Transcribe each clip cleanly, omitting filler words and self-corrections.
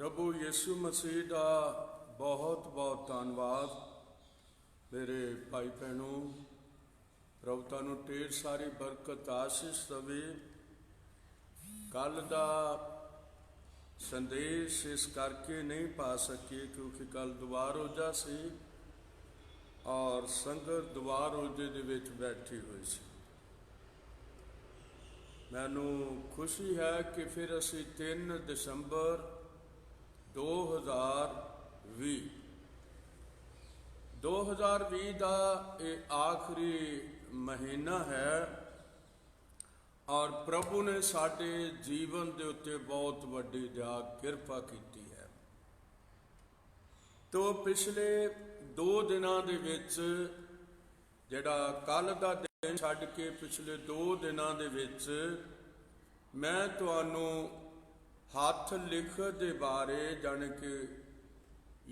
प्रभु यीशु मसीह का बहुत बहुत धन्यवाद। मेरे भाई भैनों, प्रभु तुहानू ढेर सारी बरकत आशीष दवे। कल का संदेश इस करके नहीं पा सके क्योंकि कल दुआ रोजा सी और संगत दुआ रोजे दे विच बैठी हुई सी। मैनू खुशी है कि फिर असी 3 दिसंबर 2020 का ये आखिरी महीना है और प्रभु ने साडे जीवन के उत्ते बहुत वड्डी दया किरपा की है। तो पिछले 2 दिनों के विच जिहड़ा कल का दिन छड्ड के पिछले 2 दिनों के विच मैं तुहानू हथ लिखत के बारे जाने कि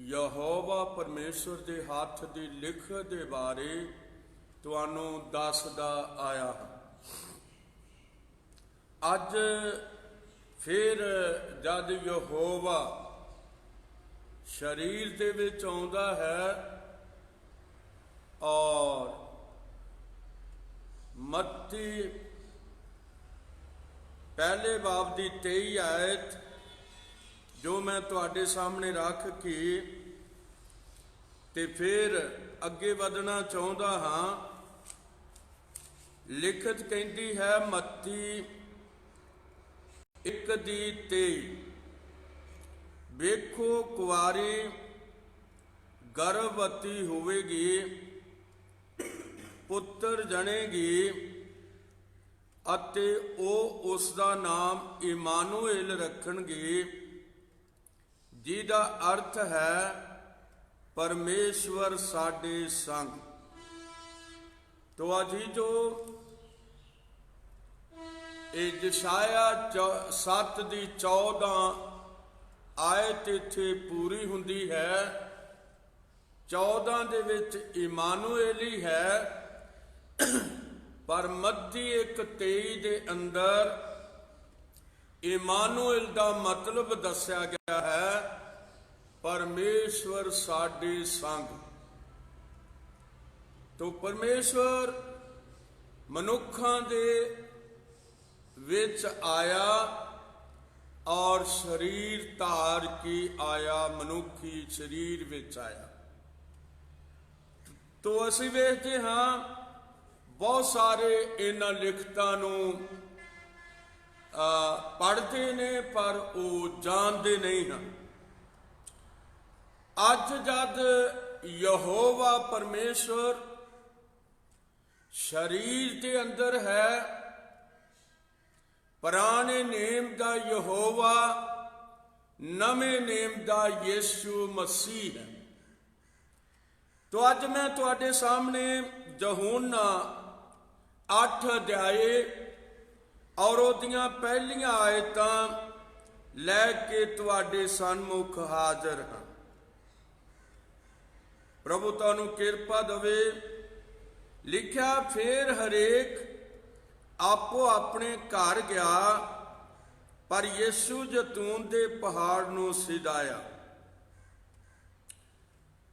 यहोवा परमेश्वर के हथ की लिखत के बारे तुहानू दसदा आया हाँ। अज फिर जद यहोवा शरीर दे विच आउंदा है और मत्ती पहले बाब की 23 आयत जो मैं तुहाडे सामने रख के ते फिर अगे वधना चाहुंदा हाँ। लिखत कहती है मत्ती 1:23, वेखो कुआरी गर्भवती होवेगी, पुत्र जनेगी अते ओ उसका नाम इमानुएल रखणगे, जिहदा अर्थ है परमेश्वर साडे संग। तो अजी जो यशाया 7:14 आयत इत्थे पूरी हुंदी है। 14 दे विच इमानुएल ही है, पर मत्ती 1:23 दे अंदर इमानुएल का मतलब दस्या गया है परमेश्वर साडे संग। तो परमेश्वर मनुखां दे विच आया और शरीर धार के आया, मनुखी शरीर विच आया। तो असीं वेखदे हां बहुत सारे इन्हां लिखतां नूं पढ़ते ने पर वो जानते नहीं हैं। अज जद यहोवा परमेश्वर शरीर के अंदर है, पुराने नेम का यहोवा, नवे नेम का यीशु मसीह है। तो अज मैं तुहाडे सामने यूहन्ना 8 अध्याय और उहदियां पहलियां आयतां लैके तुहाडे सन्मुख हाजिर हां। प्रभु तुहानू किरपा दवे। लिखिया, फिर हरेक आपो अपने घर गया, पर यीशु जैतून दे पहाड़ नूं सिधाया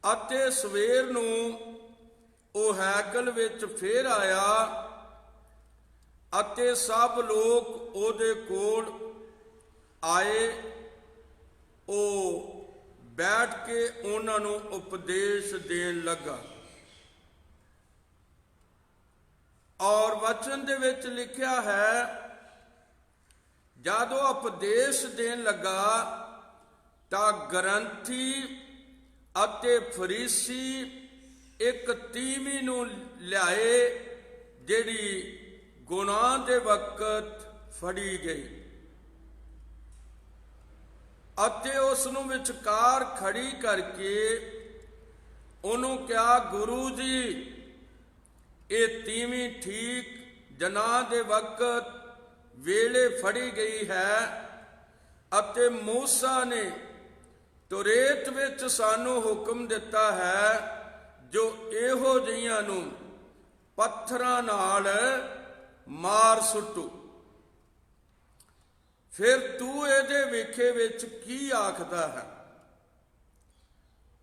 अते सवेर नूं ओ हैकल विच फिर आया अते सब लोग ओदे कोल आए। ओ बैठ के उन्हां नूं उपदेश देन लगा और वचन दे विच लिखिया है, जद वो उपदेश देन लगा तां ग्रंथी अते फरीसी एक तीवी नूं लियाए जिहड़ी गुनाह दे वक्त फड़ी गई अते उस नूं विचकार खड़ी करके उन्हों कहा, गुरु जी ये तीवी ठीक जनाह दे वक्त वेले फड़ी गई है अते मूसा ने तुरेत विच सानू हुक्म दिता है जो इहो जिहियां नूं पत्थरां नाल मार सुटू। ਫਿਰ ਤੂੰ ਇਹਦੇ ਵੇਖੇ ਵਿੱਚ ਕੀ ਆਖਦਾ ਹੈ?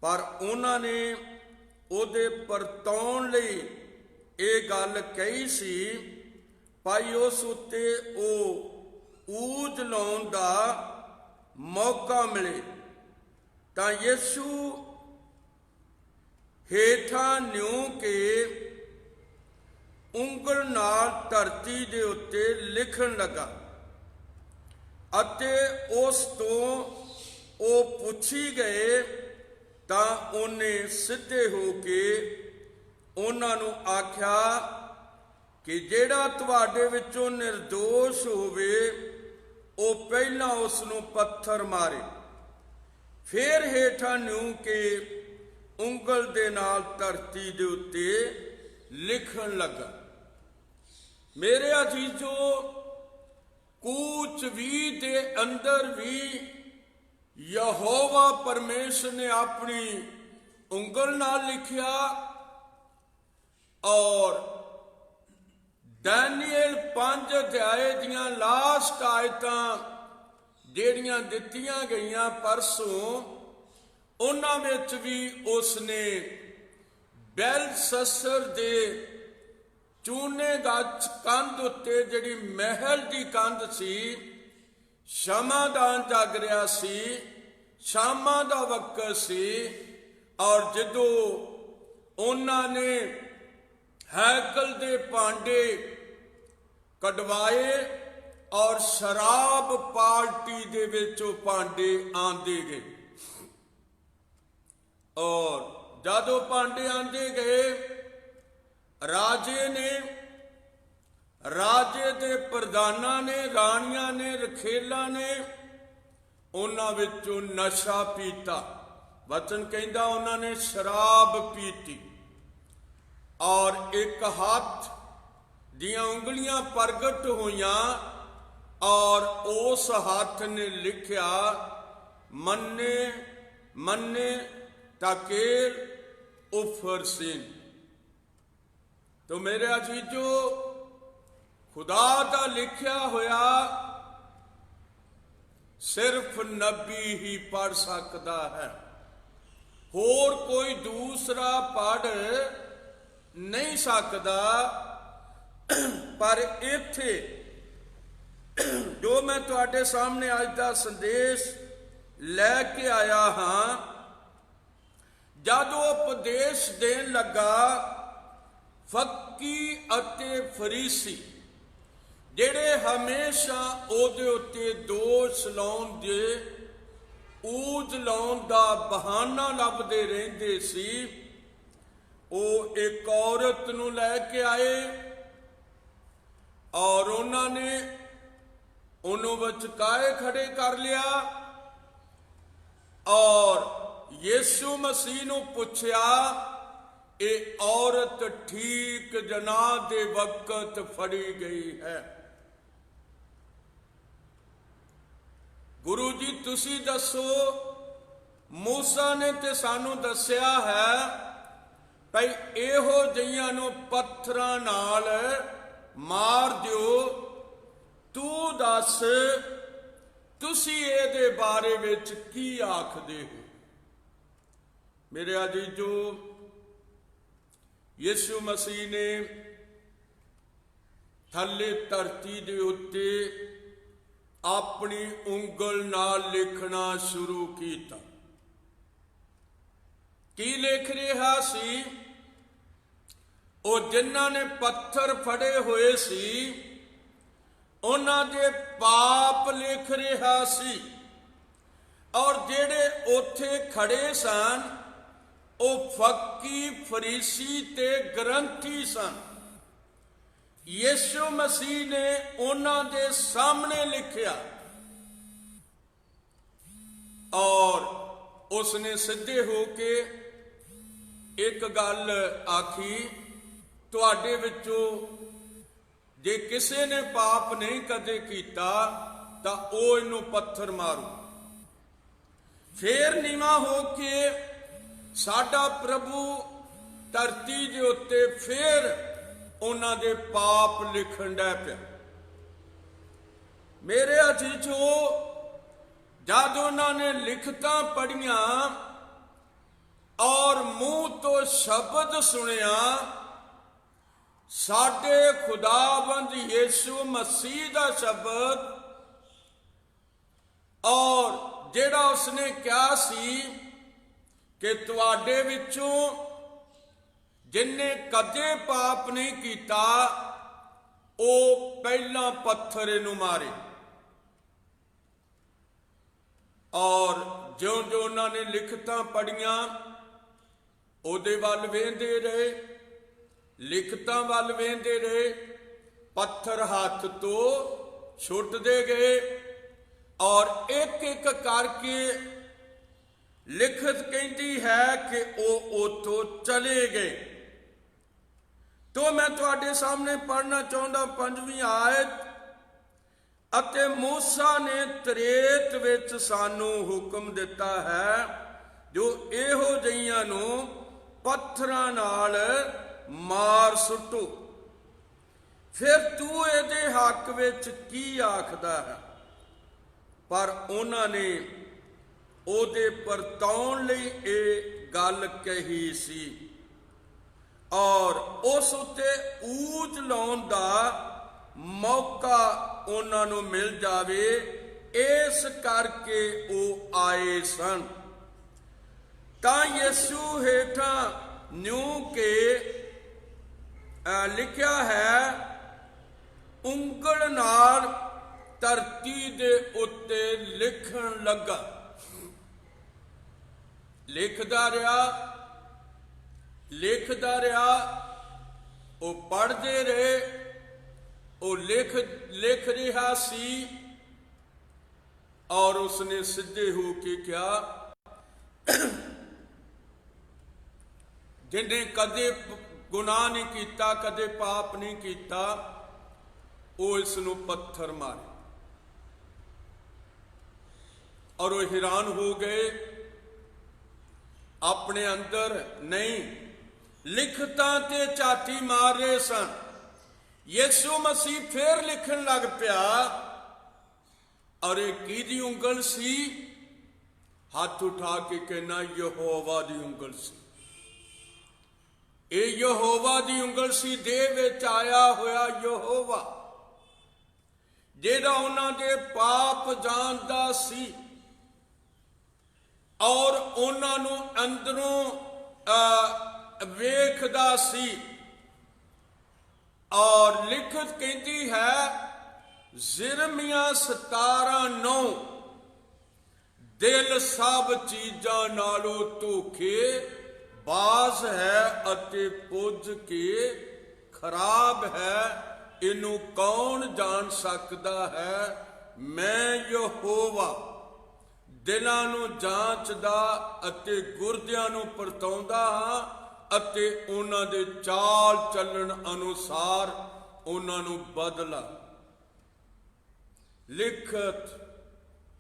ਪਰ ਉਹਨਾਂ ਨੇ ਉਹਦੇ ਪਰਤਾਉਣ ਲਈ ਇਹ ਗੱਲ ਕਹੀ ਸੀ, ਭਾਈ ਉਸ ਉੱਤੇ ਉਹ ਊਜ ਲਾਉਣ ਦਾ ਮੌਕਾ ਮਿਲੇ। ਤਾਂ ਯਿਸੂ ਹੇਠਾਂ ਨਿਉ ਕੇ ਉਂਗਲ ਨਾਲ ਧਰਤੀ ਦੇ ਉੱਤੇ ਲਿਖਣ ਲੱਗਾ ਅਤੇ ਉਸ ਤੋਂ ਉਹ ਪੁੱਛੀ ਗਏ ਤਾਂ ਉਹਨੇ ਸਿੱਧੇ ਹੋ ਕੇ ਉਹਨਾਂ ਨੂੰ ਆਖਿਆ ਕਿ ਜਿਹੜਾ ਤੁਹਾਡੇ ਵਿੱਚੋਂ ਨਿਰਦੋਸ਼ ਹੋਵੇ ਉਹ ਪਹਿਲਾਂ ਉਸ ਨੂੰ ਪੱਥਰ ਮਾਰੇ। ਫਿਰ ਹੇਠਾਂ ਨਿਉ ਕੇ ਉਂਗਲ ਦੇ ਨਾਲ ਧਰਤੀ ਦੇ ਉੱਤੇ ਲਿਖਣ ਲੱਗਾ। ਮੇਰੇ ਅਜ਼ੀਜ਼ੋ, ਕੂਚ ਵੀ ਦੇ ਅੰਦਰ ਵੀ ਯਹੋਵਾ ਪਰਮੇਸ਼ਰ ਨੇ ਆਪਣੀ ਉਂਗਲ ਨਾਲ ਲਿਖਿਆ, ਔਰ ਦਾਨੀਏਲ 5 ਅਧਿਆਏ ਦੀਆਂ ਲਾਸਟ ਆਇਤਾਂ ਜਿਹੜੀਆਂ ਦਿੱਤੀਆਂ ਗਈਆਂ ਪਰਸੋਂ, ਉਹਨਾਂ ਵਿੱਚ ਵੀ ਉਸਨੇ ਬੈਲਸ਼ੱਸਰ ਦੇ ਚੂਨੇ ਗੱਛ ਕੰਧ ਉੱਤੇ, ਜਿਹੜੀ ਮਹਿਲ ਦੀ ਕੰਧ ਸੀ, ਸ਼ਮਾਦਾਨ ਜਗ ਰਿਹਾ ਸੀ, ਸ਼ਾਮਾਂ ਦਾ ਵਕਤ ਸੀ, ਔਰ ਜਦੋਂ ਉਹਨਾਂ ਨੇ ਹੈਕਲ ਦੇ ਭਾਂਡੇ ਕਢਵਾਏ ਔਰ ਸ਼ਰਾਬ ਪਾਰਟੀ ਦੇ ਵਿੱਚ ਉਹ ਭਾਂਡੇ ਆਂਦੇ ਗਏ, ਔਰ ਜਦੋਂ ਭਾਂਡੇ ਆਂਦੇ ਗਏ, ਰਾਜੇ ਨੇ, ਰਾਜੇ ਦੇ ਪ੍ਰਧਾਨਾਂ ਨੇ, ਰਾਣੀਆਂ ਨੇ, ਰਖੇਲਾਂ ਨੇ ਉਹਨਾਂ ਵਿੱਚੋਂ ਨਸ਼ਾ ਪੀਤਾ। ਵਚਨ ਕਹਿੰਦਾ ਉਹਨਾਂ ਨੇ ਸ਼ਰਾਬ ਪੀਤੀ, ਔਰ ਇੱਕ ਹੱਥ ਦੀਆਂ ਉਂਗਲੀਆਂ ਪ੍ਰਗਟ ਹੋਈਆਂ, ਔਰ ਉਸ ਹੱਥ ਨੇ ਲਿਖਿਆ, ਮੰਨੇ ਮੰਨੇ ਤਕੇਲ ਉਫਰਸੀਨ। ਤੋ ਮੇਰੇ ਅਜ਼ੀਜ਼ੋ, ਖੁਦਾ ਦਾ ਲਿਖਿਆ ਹੋਇਆ ਸਿਰਫ ਨਬੀ ਹੀ ਪੜ੍ਹ ਸਕਦਾ ਹੈ, ਹੋਰ ਕੋਈ ਦੂਸਰਾ ਪੜ੍ਹ ਨਹੀਂ ਸਕਦਾ। ਪਰ ਇੱਥੇ ਜੋ ਮੈਂ ਤੁਹਾਡੇ ਸਾਹਮਣੇ ਅੱਜ ਦਾ ਸੰਦੇਸ਼ ਲੈ ਕੇ ਆਇਆ ਹਾਂ, ਜਦੋਂ ਉਪਦੇਸ਼ ਦੇਣ ਲੱਗਾ, ਫੱਕੀ ਅਤੇ ਫਰੀਸੀ ਜਿਹੜੇ ਹਮੇਸ਼ਾ ਉਹਦੇ ਉੱਤੇ ਦੋਸ਼ ਲਾਉਣ ਦੇ, ਊਜ ਲਾਉਣ ਦਾ ਬਹਾਨਾ ਲੱਭਦੇ ਰਹਿੰਦੇ ਸੀ, ਉਹ ਇੱਕ ਔਰਤ ਨੂੰ ਲੈ ਕੇ ਆਏ ਔਰ ਉਹਨਾਂ ਨੇ ਉਹਨੂੰ ਵਿਚਕਾਏ ਖੜੇ ਕਰ ਲਿਆ ਔਰ ਯਿਸੂ ਮਸੀਹ ਨੂੰ ਪੁੱਛਿਆ, ਇਹ ਔਰਤ ਠੀਕ ਜਨਾਹ ਦੇ ਵਕਤ ਫੜੀ ਗਈ ਹੈ। ਗੁਰੂ ਜੀ ਤੁਸੀਂ ਦੱਸੋ, ਮੂਸਾ ਨੇ ਤੇ ਸਾਨੂੰ ਦੱਸਿਆ ਹੈ ਭਈ ਇਹੋ ਜਿਹੀਆਂ ਨੂੰ ਪੱਥਰਾਂ ਨਾਲ ਮਾਰ ਦਿਓ, ਤੂੰ ਦੱਸ ਤੁਸੀਂ ਇਹਦੇ ਬਾਰੇ ਵਿੱਚ ਕੀ ਆਖਦੇ ਹੋ? ਮੇਰੇ ਅਜ਼ੀਜ਼ੋ, ਯਿਸੂ ਮਸੀਹ ਨੇ ਥੱਲੇ ਧਰਤੀ ਦੇ ਉੱਤੇ ਆਪਣੀ ਉਂਗਲ ਨਾਲ ਲਿਖਣਾ ਸ਼ੁਰੂ ਕੀਤਾ। ਕੀ ਲਿਖ ਰਿਹਾ ਸੀ? ਉਹ ਜਿਨ੍ਹਾਂ ਨੇ ਪੱਥਰ ਫੜੇ ਹੋਏ ਸੀ, ਉਹਨਾਂ ਦੇ ਪਾਪ ਲਿਖ ਰਿਹਾ ਸੀ, ਔਰ ਜਿਹੜੇ ਉੱਥੇ ਖੜੇ ਸਨ ਉਹ ਫੱਕੀ, ਫਰੀਸੀ ਤੇ ਗ੍ਰੰਥੀ ਸਨ। ਯਿਸੂ ਮਸੀਹ ਨੇ ਉਹਨਾਂ ਦੇ ਸਾਹਮਣੇ ਲਿਖਿਆ ਔਰ ਉਸਨੇ ਸਿੱਧੇ ਹੋ ਕੇ ਇੱਕ ਗੱਲ ਆਖੀ, ਤੁਹਾਡੇ ਵਿੱਚੋਂ ਜੇ ਕਿਸੇ ਨੇ ਪਾਪ ਨਹੀਂ ਕਦੇ ਕੀਤਾ ਤਾਂ ਉਹ ਇਹਨੂੰ ਪੱਥਰ ਮਾਰੂ। ਫੇਰ ਨੀਵਾਂ ਹੋ ਕੇ ਸਾਡਾ ਪ੍ਰਭੂ ਧਰਤੀ ਦੇ ਉੱਤੇ ਫੇਰ ਉਹਨਾਂ ਦੇ ਪਾਪ ਲਿਖਣ ਡੈ ਪਿਆ। ਮੇਰੇ ਅਤੀਥੋ, जब उन्होंने लिखतां पढ़ियां और मुंह तो शब्द सुनिया, साडे खुदाबंद यीशु मसीह दा शब्द, और जेड़ा उसने क्या सी कि तुहाडे विचों जिन्ने कदे पाप नहीं कीता, ओ पहला पत्थर इनू मारे। और ज्यों ज्यों उन्होंने लिखतां पढ़ियां, ओदे वल वेंदे रहे, लिखतां वल वेंदे रहे, पत्थर हाथ तो छुटदे गए, और एक एक करके लिखत कहती है कि ओ तो चले गए। तो मैं तुहाडे सामने पढ़ना चाहुंदा 5वीं आयत। अते मूसा ने त्रेत विच सानू हुक्म दिता है, जो इहो जिहियां नू पत्थरां नाल मार सुटो। फिर तू इहदे हक विच की आखदा है? पर उन्हां ने ओहदे परताउण लई इह गल कही सी, और उस उत्ते ऊज लाउण दा मौका ਉਹਨਾਂ ਨੂੰ ਮਿਲ ਜਾਵੇ, ਇਸ ਕਰਕੇ ਉਹ ਆਏ ਸਨ। ਤਾਂ ਯਿਸੂ ਹੇਠਾਂ ਨਿਊ ਕੇ ਲਿਖਿਆ ਹੈ, ਉਂਗਲ ਨਾਲ ਧਰਤੀ ਦੇ ਉੱਤੇ ਲਿਖਣ ਲੱਗਾ। ਲਿਖਦਾ ਰਿਹਾ, ਉਹ ਪੜ੍ਹਦੇ ਰਹੇ, ਉਹ लिख रहा सी, और उसने सीधे हो के क्या, जिन्हें कदे गुनाह नहीं किया, कदे पाप नहीं किया, वो इसनों पत्थर मारे। और वो हैरान हो गए, अपने अंदर नहीं लिखतां ते झाती मार रहे सन। यीशु मसीह फिर लिखन लग पिया, और एक की उंगल सी? हाथ उठा के कहना यहोवा दी उंगल सी। ये यहोवा दी उंगल सी, दे विच आया होया यहोवा, जेड़ा उन्हां दे पाप जानदा सी, और उन्हां नूं अंदरों वेखदा सी। और लिखत कहती है, जिरमिया 17:9, दिल सब चीजां नालों धोखे बाज है अते पुज के खराब है, इनू कौन जान सकता है? मैं यहोवा दिलां नूं जांचदा अते गुरदियां नूं परताउंदा हां, ਅਤੇ ਉਹਨਾਂ ਦੇ ਚਾਲ ਚੱਲਣ ਅਨੁਸਾਰ ਉਹਨਾਂ ਨੂੰ ਬਦਲਾ। ਲਿਖਤ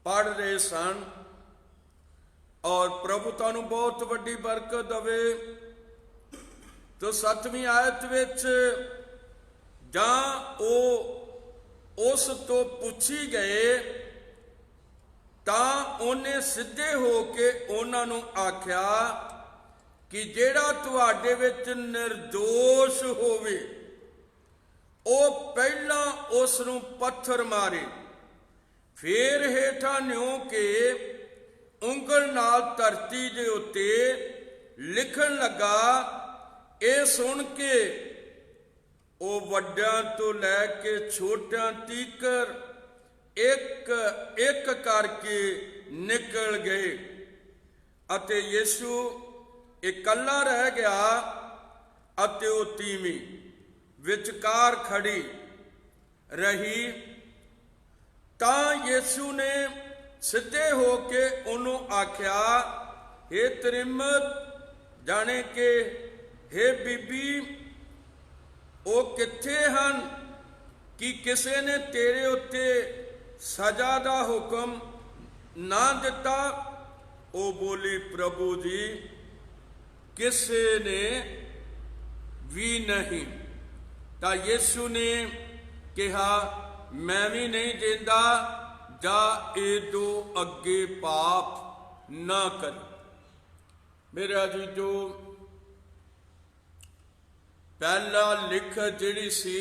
ਪੜ੍ਹ ਰਹੇ ਸਨ, ਔਰ ਪ੍ਰਭੂ ਤੁਹਾਨੂੰ ਬਹੁਤ ਵੱਡੀ ਬਰਕਤ ਦੇਵੇ। ਤੋ 7ਵੀਂ ਆਇਤ ਵਿੱਚ, ਜਾਂ ਉਹ ਉਸ ਤੋਂ ਪੁੱਛੀ ਗਏ, ਤਾਂ ਉਹਨੇ ਸਿੱਧੇ ਹੋ ਕੇ ਉਹਨਾਂ ਨੂੰ ਆਖਿਆ कि जेड़ा तुहाडे विच निर्दोष होवे, ओ पहला उस नूं पत्थर मारे। फिर हेठां न्यों के उंगल नाल धरती दे उत्ते लिखण लगा। ये सुन के ओ वड्डियां तो लैके छोटियां तीकर एक एक करके निकल गए, अते यीशु इकल्ला रह गया, अते वो तीवीं विचकार खड़ी रही। तां यीशु ने सीधे हो के उन्हों आख्या, हे त्रिमत, जाने के हे बीबी, वो किथे हन कि किसी ने तेरे उत्ते सजा दा हुक्म ना दिता? ओ बोली, प्रभु जी, किसी ने भी नहीं। ਤਾਂ ਯਿਸੂ ਨੇ ਕਿਹਾ, मैं भी नहीं देता, जा एदो अगे पाप ना कर। मेरे अजीजो, पहला लिखत जिहड़ी सी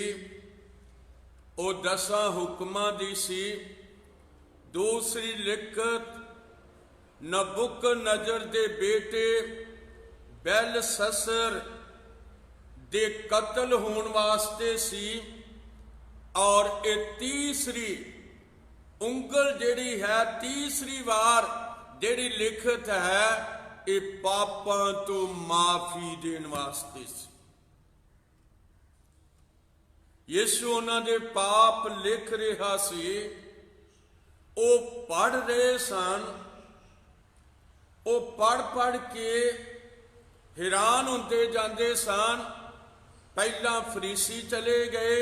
वो 10 हुक्मां दी सी। दूसरी लिखत नबुकदनजर दे बेटे बेलशस्सर दे कतल होने वास्ते सी। और ये तीसरी ਉਂਗਲ ਜਿਹੜੀ है, तीसरी बार ਜਿਹੜੀ लिखत है, ये पापां तो माफी देने वास्ते सी। यीशु उन्हां दे पाप लिख रहा सी, वो पढ़ रहे सन। वो पढ़ पढ़ के हैरान होते जाते सन। पहला फरीसी चले गए,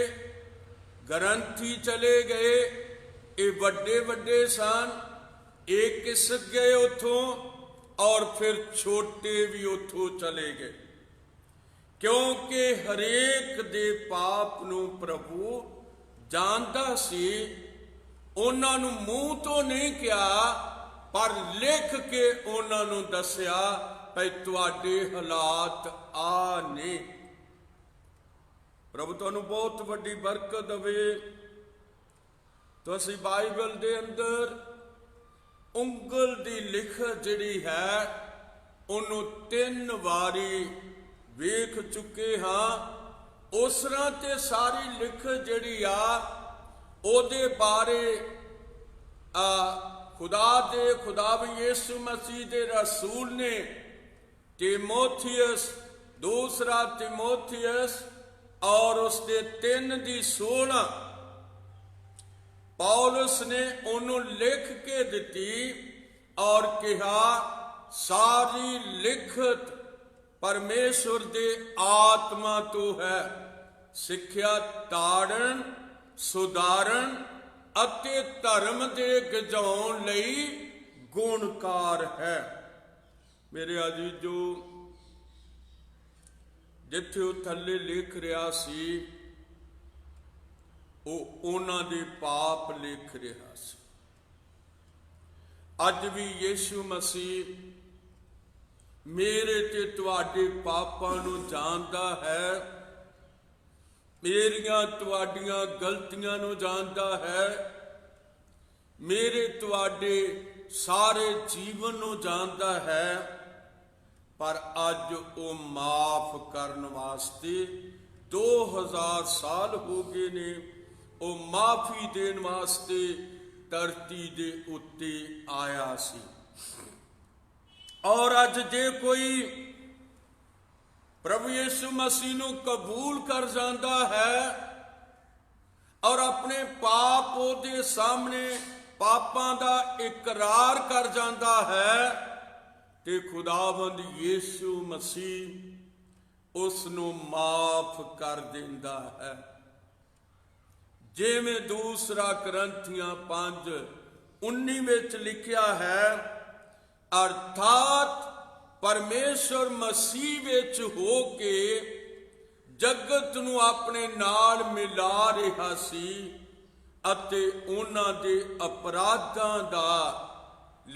ग्रंथी चले गए, ये वड्डे वड्डे सन, एक किसक गए उथों, और फिर छोटे भी उथों चले गए, क्योंकि हरेक दे पाप नूं प्रभु जानदा सी। उन्हां नूं मूँह तो नहीं कहा, पर लिख के उन्हां नूं दस्या भई तुहाडे हालात आ ने। प्रभु तुहानूं बहुत वड्डी बरकत देवे। तो असीं बाइबल दे अंदर ਉਂਗਲ दी लिखत जिहड़ी है उन्हों 3 वारी वेख चुके हाँ। उस तरह ते सारी लिखत जिहड़ी आ ओदे बारे खुदावन यीशु मसीह दे रसूल ने तीमुथियुस, दूसरा तीमुथियुस और उसके 3:16 पौलुस ने उन्होंने लिख के दी और कहा सारी लिखत परमेश्वर दे आत्मा तो है, सिक्ख्या ताड़न, सुधारण अते धर्म दे गजाउण लई गुणकार है। मेरे अजीजो, जिथे वो थले लिख रहा सी, उन्हां दे पाप लिख रहा सी। अज भी यीशु मसीह मेरे ते तुहाडे पापां नूं जानदा है, मेरियां तुहाडियां गलतियां नूं जानदा है, मेरे तुहाडे सारे जीवन नूं जानदा है। पर अज वो माफ करन वास्ते 2000 साल हो गए ने, वो माफी देने वास्ते धरती दे उत्ते आया सी। और अज जे कोई प्रभु यीशु मसीह नूं कबूल कर जाता है और अपने पाप ओदे सामने पापां दा इकरार कर जाता है, ते खुदावंद यीशु मसीह उसनूं माफ कर देंदा है। जिवें दूसरा करंथियां 5:19 विच लिखिया है, अर्थात परमेश्वर मसीह विच हो के जगत नूं अपने नाल मिला रहा सी अते उन्हां दे अपराधां दा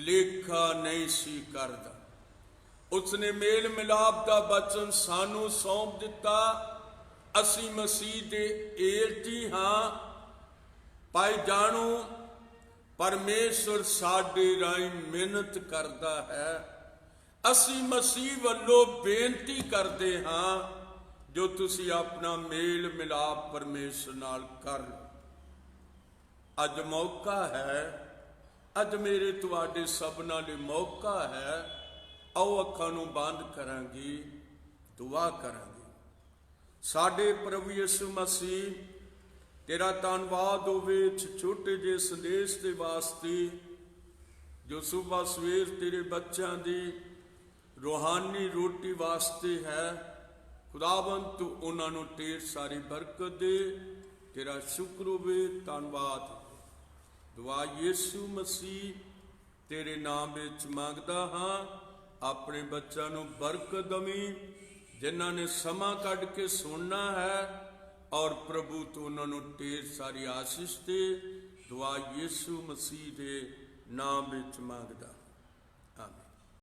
लेखा नहीं सी करदा। उसने मेल मिलाप दा वचन सानू सौंप दिता। असी मसीह दे एरती हाँ। पाई जाणो परमेश्वर साडे राहीं मिहनत करदा है। असी मसीह वल्लों बेनती करते हाँ, जो तुसी अपना मेल मिलाप परमेश्वर नाल कर लो। अज मौका है, अज मेरे तुहाडे सबनां लई मौका है। आओ अखां नूं बंद करांगे, दुआ करांगे। साडे प्रभु यीशु मसीह, तेरा धन्नवाद होवे इस छोटे जे संदेश के वास्ते जो सुबह सवेर तेरे बच्चों की रूहानी रोटी वास्ते है। खुदावंद तू उन्होंने ढेर सारी बरकत दे। तेरा शुक्र होवे, धन्नवाद। दुआ यीशु मसीह तेरे नाम विच मंगदा हाँ। अपने बच्चों नूं बरकत दवीं, जिन्हां ने समा कढ के सुनना है। ਔਰ ਪ੍ਰਭੂ ਤੋਂ ਉਹਨਾਂ ਨੂੰ ਢੇਰ ਸਾਰੀ ਆਸ਼ੀਸ਼ ਦੇ। ਦੁਆ ਯਿਸੂ ਮਸੀਹ ਦੇ ਨਾਮ ਵਿੱਚ ਮੰਗਦਾ।